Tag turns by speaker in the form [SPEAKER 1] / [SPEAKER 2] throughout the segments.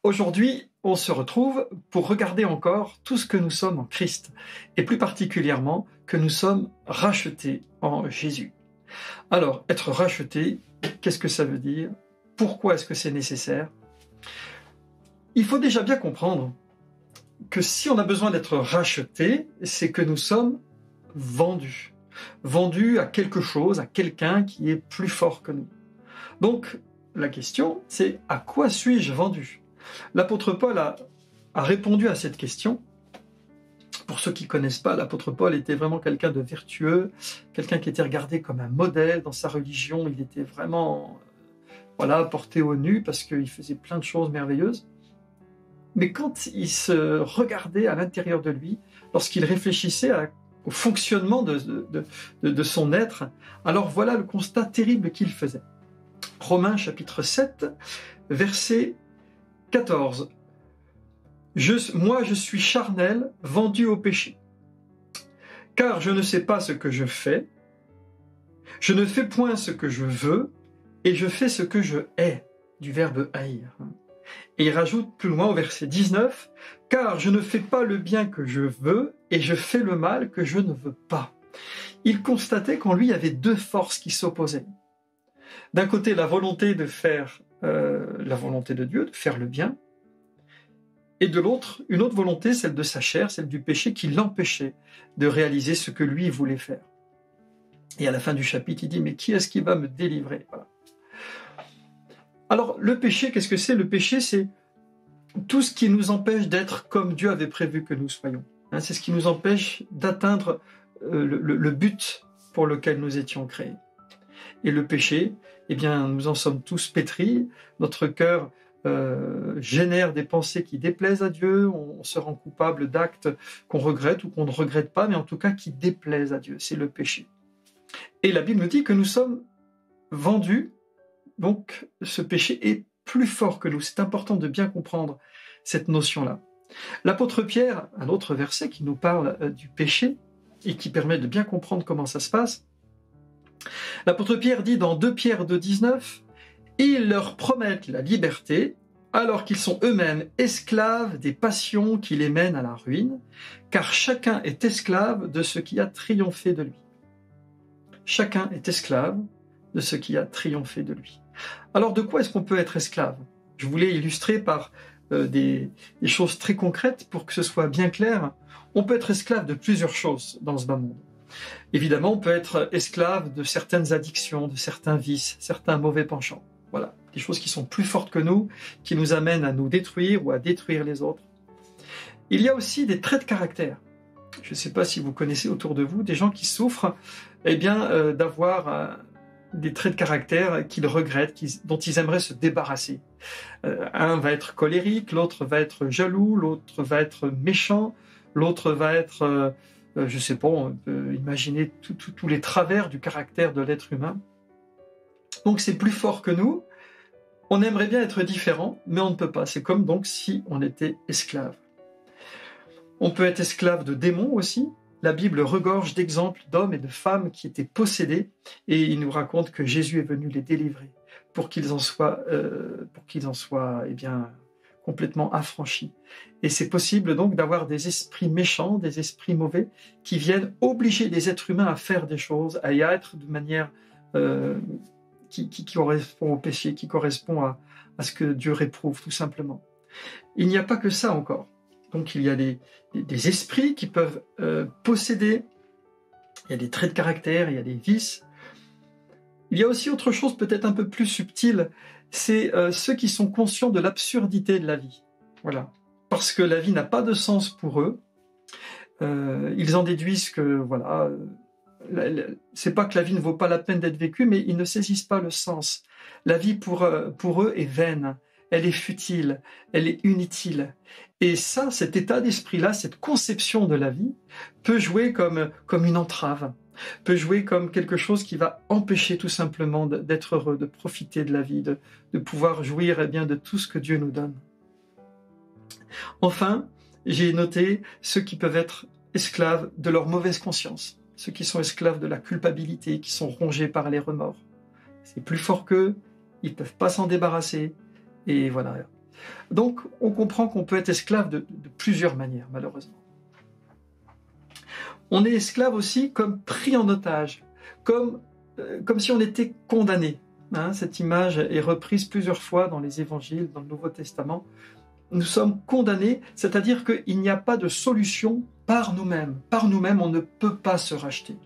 [SPEAKER 1] Aujourd'hui, on se retrouve pour regarder encore tout ce que nous sommes en Christ, et plus particulièrement que nous sommes rachetés en Jésus. Alors, être racheté, qu'est-ce que ça veut dire? Pourquoi est-ce que c'est nécessaire? Il faut déjà bien comprendre que si on a besoin d'être racheté, c'est que nous sommes vendus. Vendus à quelque chose, à quelqu'un qui est plus fort que nous. Donc, la question, c'est à quoi suis-je vendu? L'apôtre Paul a répondu à cette question. Pour ceux qui ne connaissent pas, l'apôtre Paul était vraiment quelqu'un de vertueux, quelqu'un qui était regardé comme un modèle dans sa religion. Il était vraiment porté au nu parce qu'il faisait plein de choses merveilleuses. Mais quand il se regardait à l'intérieur de lui, lorsqu'il réfléchissait au fonctionnement de son être, alors voilà le constat terrible qu'il faisait. Romains chapitre 7, verset 14. Moi je suis charnel, vendu au péché. Car je ne sais pas ce que je fais, je ne fais point ce que je veux, et je fais ce que je hais, du verbe haïr. Et il rajoute plus loin au verset 19, « Car je ne fais pas le bien que je veux, et je fais le mal que je ne veux pas. » Il constatait qu'en lui, il y avait deux forces qui s'opposaient. D'un côté, la volonté de faire la volonté de Dieu, de faire le bien, et de l'autre, une autre volonté, celle de sa chair, celle du péché, qui l'empêchait de réaliser ce que lui voulait faire. Et à la fin du chapitre, il dit, « Mais qui est-ce qui va me délivrer ?» Voilà. Alors, le péché, qu'est-ce que c'est? Le péché, c'est tout ce qui nous empêche d'être comme Dieu avait prévu que nous soyons. C'est ce qui nous empêche d'atteindre le but pour lequel nous étions créés. Et le péché, eh bien, nous en sommes tous pétris. Notre cœur génère des pensées qui déplaisent à Dieu. On se rend coupable d'actes qu'on regrette ou qu'on ne regrette pas, mais en tout cas qui déplaisent à Dieu. C'est le péché. Et la Bible nous dit que nous sommes vendus. Donc, ce péché est plus fort que nous. C'est important de bien comprendre cette notion-là. L'apôtre Pierre, un autre verset qui nous parle du péché et qui permet de bien comprendre comment ça se passe. L'apôtre Pierre dit dans 2 Pierre 2,19, « Ils leur promettent la liberté, alors qu'ils sont eux-mêmes esclaves des passions qui les mènent à la ruine, car chacun est esclave de ce qui a triomphé de lui. » Chacun est esclave de ce qui a triomphé de lui. Alors, de quoi est-ce qu'on peut être esclave? Je voulais illustrer par des choses très concrètes pour que ce soit bien clair. On peut être esclave de plusieurs choses dans ce bas monde. Évidemment, on peut être esclave de certaines addictions, de certains vices, certains mauvais penchants. Voilà, des choses qui sont plus fortes que nous, qui nous amènent à nous détruire ou à détruire les autres. Il y a aussi des traits de caractère. Je ne sais pas si vous connaissez autour de vous des gens qui souffrent d'avoir des traits de caractère qu'ils regrettent, dont ils aimeraient se débarrasser. Un va être colérique, l'autre va être jaloux, l'autre va être méchant, l'autre va être, je ne sais pas, on peut imaginer tous les travers du caractère de l'être humain. Donc c'est plus fort que nous. On aimerait bien être différent, mais on ne peut pas. C'est comme donc si on était esclave. On peut être esclave de démons aussi. La Bible regorge d'exemples d'hommes et de femmes qui étaient possédés et il nous raconte que Jésus est venu les délivrer pour qu'ils en soient, complètement affranchis. Et c'est possible donc d'avoir des esprits méchants, des esprits mauvais qui viennent obliger les êtres humains à faire des choses, à y être de manière qui correspond au péché, qui correspond à ce que Dieu réprouve tout simplement. Il n'y a pas que ça encore. Donc il y a des esprits qui peuvent posséder, il y a des traits de caractère, il y a des vices. Il y a aussi autre chose peut-être un peu plus subtile, c'est ceux qui sont conscients de l'absurdité de la vie. Voilà. Parce que la vie n'a pas de sens pour eux. Ils en déduisent que, c'est pas que la vie ne vaut pas la peine d'être vécue, mais ils ne saisissent pas le sens. La vie pour eux est vaine. Elle est futile, elle est inutile. Et ça, cet état d'esprit-là, cette conception de la vie, peut jouer comme une entrave, peut jouer comme quelque chose qui va empêcher tout simplement d'être heureux, de profiter de la vie, de pouvoir jouir de tout ce que Dieu nous donne. Enfin, j'ai noté ceux qui peuvent être esclaves de leur mauvaise conscience, ceux qui sont esclaves de la culpabilité, qui sont rongés par les remords. C'est plus fort qu'eux, ils ne peuvent pas s'en débarrasser. Et voilà, Donc, on comprend qu'on peut être esclave de plusieurs manières, malheureusement. On est esclave aussi comme pris en otage, comme si on était condamné. Hein, cette image est reprise plusieurs fois dans les évangiles, dans le Nouveau Testament. Nous sommes condamnés, c'est-à-dire qu'il n'y a pas de solution par nous-mêmes. Par nous-mêmes, on ne peut pas se racheter.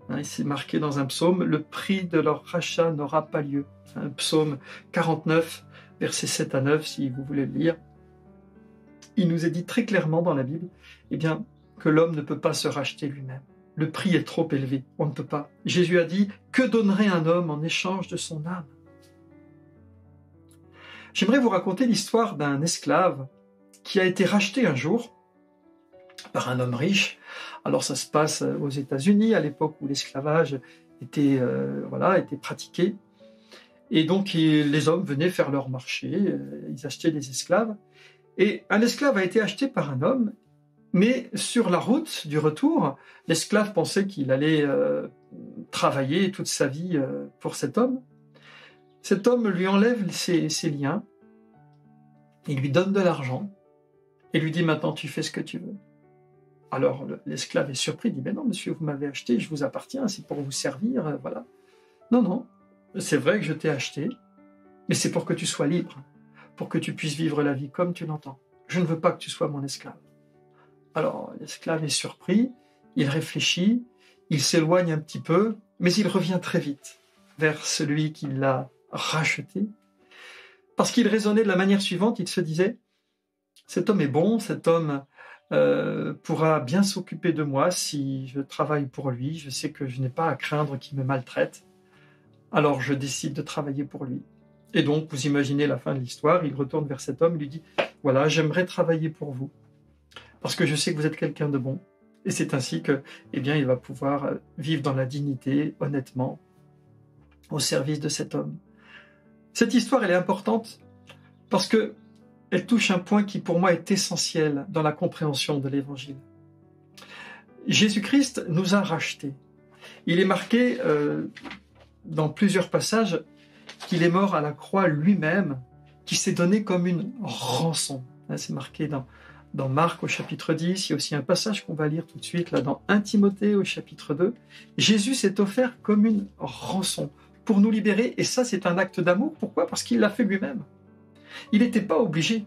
[SPEAKER 1] Hein, c'est marqué dans un psaume, le prix de leur rachat n'aura pas lieu. Un psaume 49, versets 7 à 9, si vous voulez le lire. Il nous est dit très clairement dans la Bible, eh bien, que l'homme ne peut pas se racheter lui-même. Le prix est trop élevé, on ne peut pas. Jésus a dit, que donnerait un homme en échange de son âme? J'aimerais vous raconter l'histoire d'un esclave qui a été racheté un jour par un homme riche. Alors ça se passe aux États-Unis, à l'époque où l'esclavage était pratiqué. Et donc les hommes venaient faire leur marché, ils achetaient des esclaves. Et un esclave a été acheté par un homme, mais sur la route du retour, l'esclave pensait qu'il allait travailler toute sa vie pour cet homme. Cet homme lui enlève ses liens, il lui donne de l'argent et lui dit « Maintenant, tu fais ce que tu veux ». Alors l'esclave est surpris, il dit « Mais non, monsieur, vous m'avez acheté, je vous appartiens, c'est pour vous servir, voilà. » Non, non, c'est vrai que je t'ai acheté, mais c'est pour que tu sois libre, pour que tu puisses vivre la vie comme tu l'entends. Je ne veux pas que tu sois mon esclave. Alors l'esclave est surpris, il réfléchit, il s'éloigne un petit peu, mais il revient très vite vers celui qui l'a racheté, parce qu'il raisonnait de la manière suivante, il se disait « Cet homme est bon, cet homme pourra bien s'occuper de moi si je travaille pour lui, je sais que je n'ai pas à craindre qu'il me maltraite, alors je décide de travailler pour lui. » Et donc, vous imaginez la fin de l'histoire, il retourne vers cet homme, il lui dit « Voilà, j'aimerais travailler pour vous, parce que je sais que vous êtes quelqu'un de bon. » Et c'est ainsi que, eh bien, il va pouvoir vivre dans la dignité, honnêtement, au service de cet homme. Cette histoire, elle est importante parce que elle touche un point qui, pour moi, est essentiel dans la compréhension de l'Évangile. Jésus-Christ nous a rachetés. Il est marqué dans plusieurs passages qu'il est mort à la croix lui-même, qui s'est donné comme une rançon. C'est marqué dans Marc au chapitre 10, il y a aussi un passage qu'on va lire tout de suite, là dans 1 Timothée au chapitre 2. Jésus s'est offert comme une rançon pour nous libérer, et ça c'est un acte d'amour. Pourquoi? Parce qu'il l'a fait lui-même. Il n'était pas obligé.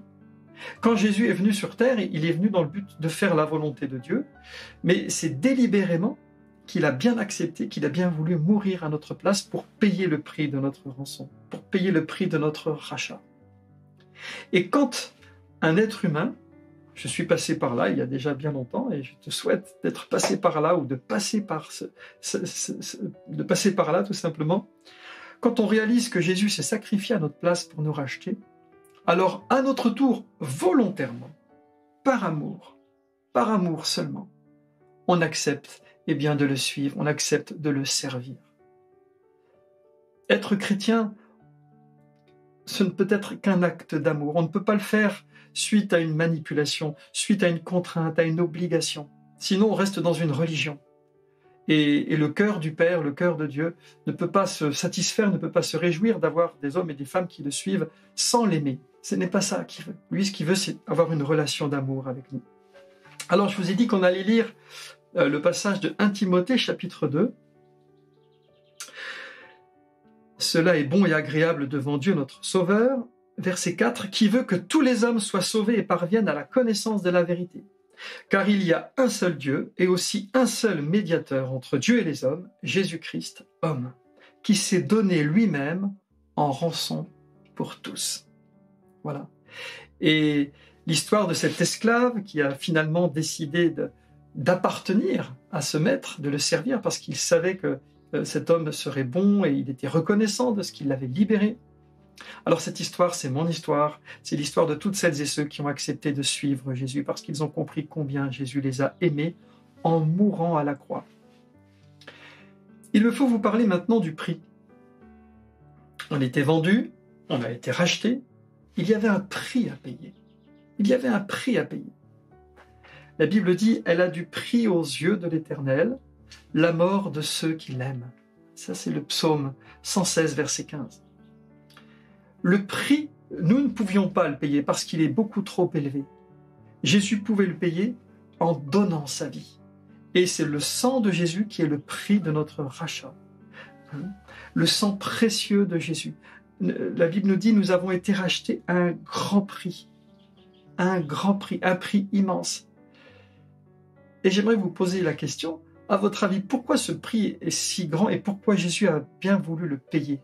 [SPEAKER 1] Quand Jésus est venu sur terre, il est venu dans le but de faire la volonté de Dieu, mais c'est délibérément qu'il a bien accepté, qu'il a bien voulu mourir à notre place pour payer le prix de notre rançon, pour payer le prix de notre rachat. Et quand un être humain, je suis passé par là il y a déjà bien longtemps et je te souhaite d'être passé par là ou de passer par là tout simplement. Quand on réalise que Jésus s'est sacrifié à notre place pour nous racheter, alors à notre tour, volontairement, par amour seulement, on accepte de le suivre, on accepte de le servir. Être chrétien, ce ne peut être qu'un acte d'amour. On ne peut pas le faire suite à une manipulation, suite à une contrainte, à une obligation. Sinon, on reste dans une religion. Et le cœur du Père, le cœur de Dieu, ne peut pas se satisfaire, ne peut pas se réjouir d'avoir des hommes et des femmes qui le suivent sans l'aimer. Ce n'est pas ça qu'il veut. Lui, ce qu'il veut, c'est avoir une relation d'amour avec nous. Alors, je vous ai dit qu'on allait lire le passage de 1 Timothée, chapitre 2. Cela est bon et agréable devant Dieu notre Sauveur, verset 4, qui veut que tous les hommes soient sauvés et parviennent à la connaissance de la vérité. Car il y a un seul Dieu et aussi un seul médiateur entre Dieu et les hommes, Jésus-Christ, homme, qui s'est donné lui-même en rançon pour tous. Voilà. Et l'histoire de cet esclave qui a finalement décidé d'appartenir à ce maître, de le servir parce qu'il savait que cet homme serait bon et il était reconnaissant de ce qu'il l'avait libéré. Alors cette histoire, c'est mon histoire, c'est l'histoire de toutes celles et ceux qui ont accepté de suivre Jésus parce qu'ils ont compris combien Jésus les a aimés en mourant à la croix. Il me faut vous parler maintenant du prix. On était vendu, on a été racheté, il y avait un prix à payer. Il y avait un prix à payer. La Bible dit, elle a du prix aux yeux de l'Éternel, la mort de ceux qui l'aiment. Ça, c'est le psaume 116, verset 15. Le prix Nous ne pouvions pas le payer parce qu'il est beaucoup trop élevé. Jésus pouvait le payer en donnant sa vie. Et c'est le sang de Jésus qui est le prix de notre rachat. Le sang précieux de Jésus. La Bible nous dit, nous avons été rachetés à un grand prix, un prix immense. Et j'aimerais vous poser la question, à votre avis, pourquoi ce prix est si grand et pourquoi Jésus a bien voulu le payer?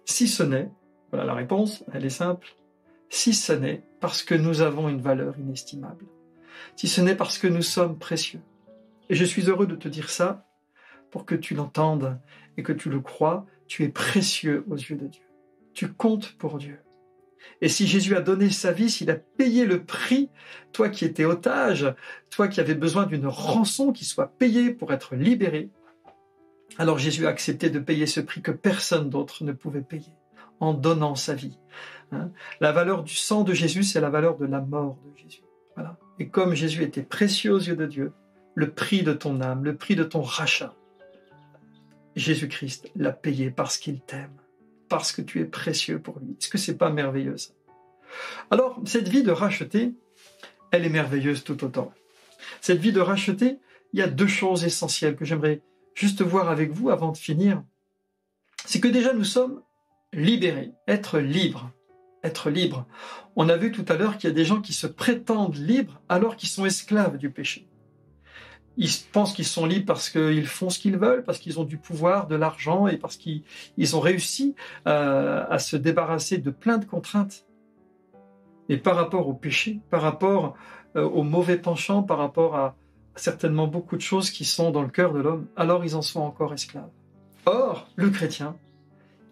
[SPEAKER 1] Si ce n'est, voilà la réponse, elle est simple, si ce n'est parce que nous avons une valeur inestimable, si ce n'est parce que nous sommes précieux. Et je suis heureux de te dire ça pour que tu l'entendes et que tu le crois, tu es précieux aux yeux de Dieu. Tu comptes pour Dieu. Et si Jésus a donné sa vie, s'il a payé le prix, toi qui étais otage, toi qui avais besoin d'une rançon qui soit payée pour être libéré, alors Jésus a accepté de payer ce prix que personne d'autre ne pouvait payer, en donnant sa vie. La valeur du sang de Jésus, c'est la valeur de la mort de Jésus. Voilà. Et comme Jésus était précieux aux yeux de Dieu, le prix de ton âme, le prix de ton rachat, Jésus-Christ l'a payé parce qu'il t'aime, parce que tu es précieux pour lui. Est-ce que c'est pas merveilleux ça? Alors, cette vie de racheté, elle est merveilleuse tout autant. Cette vie de racheté, il y a deux choses essentielles que j'aimerais juste voir avec vous avant de finir. C'est que déjà nous sommes libérés, être libres. Être libre. On a vu tout à l'heure qu'il y a des gens qui se prétendent libres alors qu'ils sont esclaves du péché. Ils pensent qu'ils sont libres parce qu'ils font ce qu'ils veulent, parce qu'ils ont du pouvoir, de l'argent et parce qu'ils ont réussi à se débarrasser de plein de contraintes. Et par rapport au péché, par rapport aux mauvais penchants, par rapport à certainement beaucoup de choses qui sont dans le cœur de l'homme, alors ils en sont encore esclaves. Or, le chrétien,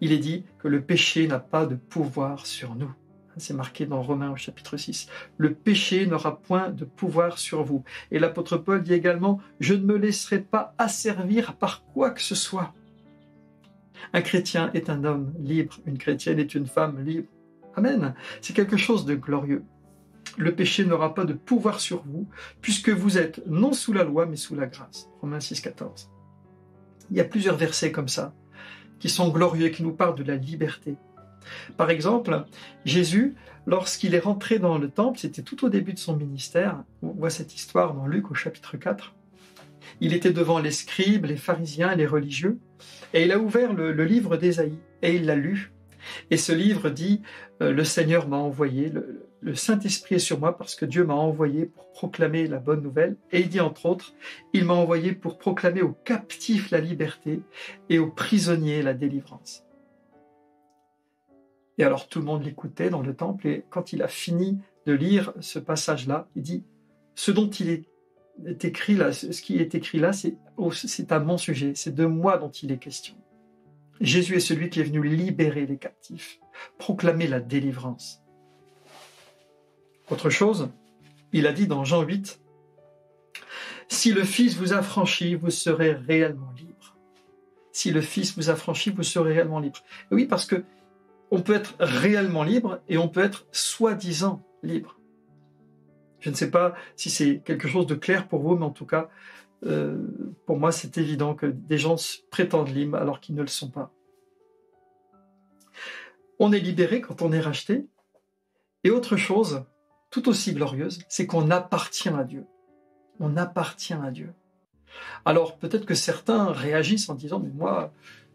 [SPEAKER 1] il est dit que le péché n'a pas de pouvoir sur nous. C'est marqué dans Romains au chapitre 6. Le péché n'aura point de pouvoir sur vous. Et l'apôtre Paul dit également, je ne me laisserai pas asservir par quoi que ce soit. Un chrétien est un homme libre, une chrétienne est une femme libre. Amen. C'est quelque chose de glorieux. Le péché n'aura pas de pouvoir sur vous, puisque vous êtes non sous la loi, mais sous la grâce. Romains 6, 14. Il y a plusieurs versets comme ça, qui sont glorieux, qui nous parlent de la liberté. Par exemple, Jésus, lorsqu'il est rentré dans le temple, c'était tout au début de son ministère, on voit cette histoire dans Luc au chapitre 4, il était devant les scribes, les pharisiens, les religieux, et il a ouvert le livre d'Ésaïe, et il l'a lu. Et ce livre dit, le Seigneur m'a envoyé, le Saint-Esprit est sur moi parce que Dieu m'a envoyé pour proclamer la bonne nouvelle. Et il dit entre autres, il m'a envoyé pour proclamer aux captifs la liberté et aux prisonniers la délivrance. Et alors tout le monde l'écoutait dans le temple et quand il a fini de lire ce passage-là, il dit, ce dont il est écrit là, ce qui est écrit là, c'est à mon sujet, c'est de moi dont il est question. Jésus est celui qui est venu libérer les captifs, proclamer la délivrance. Autre chose, il a dit dans Jean 8, « Si le Fils vous a franchi, vous serez réellement libre. » Si le Fils vous a franchi, vous serez réellement libre. Et oui, parce que on peut être réellement libre et on peut être soi-disant libre. Je ne sais pas si c'est quelque chose de clair pour vous, mais en tout cas, pour moi, c'est évident que des gens prétendent libres alors qu'ils ne le sont pas. On est libéré quand on est racheté. Et autre chose, tout aussi glorieuse, c'est qu'on appartient à Dieu. On appartient à Dieu. Alors, peut-être que certains réagissent en disant « Mais moi,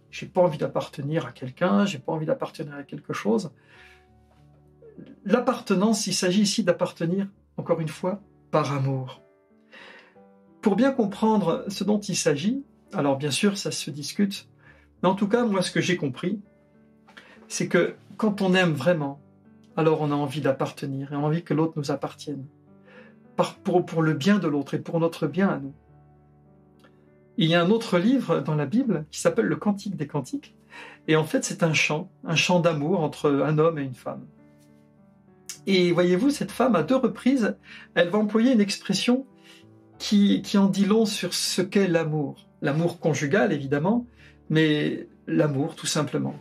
[SPEAKER 1] j'ai pas envie d'appartenir à quelqu'un, j'ai pas envie d'appartenir à quelque chose. » L'appartenance, il s'agit ici d'appartenir, encore une fois, par amour. Pour bien comprendre ce dont il s'agit, alors bien sûr, ça se discute, mais en tout cas, moi, ce que j'ai compris, c'est que quand on aime vraiment, alors on a envie d'appartenir et on a envie que l'autre nous appartienne. Pour le bien de l'autre et pour notre bien à nous. Il y a un autre livre dans la Bible qui s'appelle le Cantique des Cantiques, et en fait, c'est un chant d'amour entre un homme et une femme. Et voyez-vous, cette femme, à 2 reprises, elle va employer une expression qui en dit long sur ce qu'est l'amour. L'amour conjugal, évidemment, mais l'amour, tout simplement.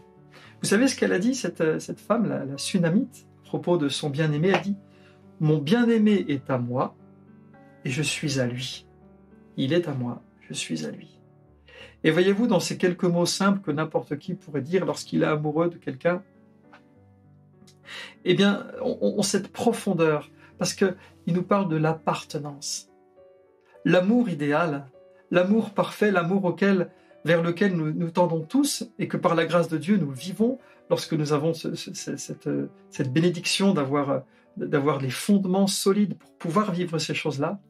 [SPEAKER 1] Vous savez ce qu'elle a dit, cette femme, la Sunamite, à propos de son bien-aimé? Elle dit « Mon bien-aimé est à moi, et je suis à lui. Il est à moi, je suis à lui. » Et voyez-vous, dans ces quelques mots simples que n'importe qui pourrait dire lorsqu'il est amoureux de quelqu'un, eh bien, ont cette profondeur, parce qu'il nous parle de l'appartenance. L'amour idéal, l'amour parfait, l'amour vers lequel nous tendons tous, et que par la grâce de Dieu, nous vivons lorsque nous avons cette bénédiction d'avoir les fondements solides pour pouvoir vivre ces choses-là,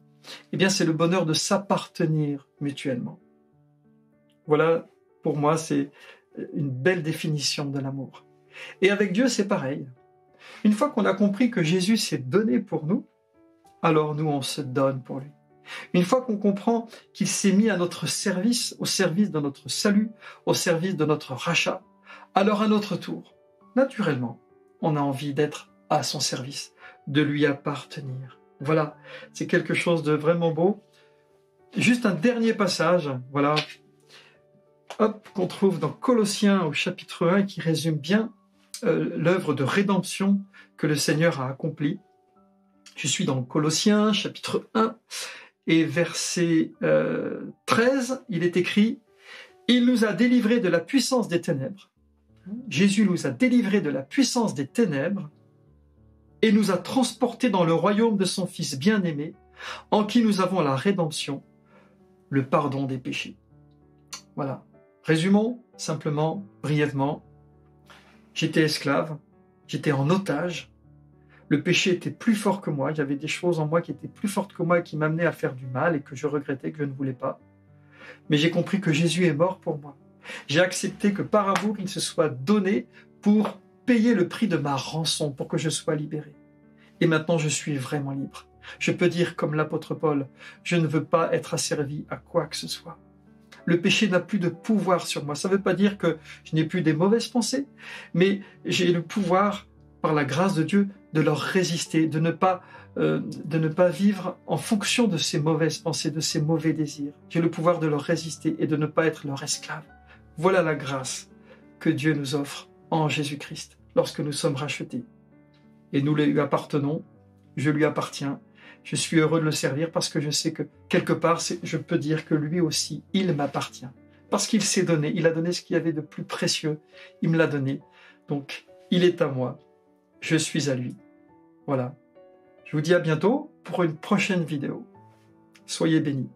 [SPEAKER 1] eh bien, c'est le bonheur de s'appartenir mutuellement. Voilà, pour moi, c'est une belle définition de l'amour. Et avec Dieu, c'est pareil. Une fois qu'on a compris que Jésus s'est donné pour nous, alors nous, on se donne pour lui. Une fois qu'on comprend qu'il s'est mis à notre service, au service de notre salut, au service de notre rachat, alors à notre tour, naturellement, on a envie d'être à son service, de lui appartenir. Voilà, c'est quelque chose de vraiment beau. Juste un dernier passage, voilà, qu'on trouve dans Colossiens au chapitre 1, qui résume bien l'œuvre de rédemption que le Seigneur a accomplie. Je suis dans Colossiens, chapitre 1, et verset 13, il est écrit « Il nous a délivrés de la puissance des ténèbres. » Jésus nous a délivrés de la puissance des ténèbres et nous a transportés dans le royaume de son Fils bien-aimé, en qui nous avons la rédemption, le pardon des péchés. Voilà. Résumons simplement, brièvement. J'étais esclave, j'étais en otage, le péché était plus fort que moi, il y avait des choses en moi qui étaient plus fortes que moi et qui m'amenaient à faire du mal et que je regrettais, que je ne voulais pas. Mais j'ai compris que Jésus est mort pour moi. J'ai accepté que par amour, il se soit donné pour payer le prix de ma rançon, pour que je sois libéré. Et maintenant, je suis vraiment libre. Je peux dire, comme l'apôtre Paul, je ne veux pas être asservi à quoi que ce soit. Le péché n'a plus de pouvoir sur moi. Ça ne veut pas dire que je n'ai plus des mauvaises pensées, mais j'ai le pouvoir, par la grâce de Dieu, de leur résister, de ne pas vivre en fonction de ces mauvaises pensées, de ces mauvais désirs. J'ai le pouvoir de leur résister et de ne pas être leur esclave. Voilà la grâce que Dieu nous offre en Jésus-Christ lorsque nous sommes rachetés. Et nous lui appartenons, je lui appartiens. Je suis heureux de le servir parce que je sais que quelque part, je peux dire que lui aussi, il m'appartient. Parce qu'il s'est donné, il a donné ce qu'il y avait de plus précieux, il me l'a donné. Donc, il est à moi, je suis à lui. Voilà. Je vous dis à bientôt pour une prochaine vidéo. Soyez bénis.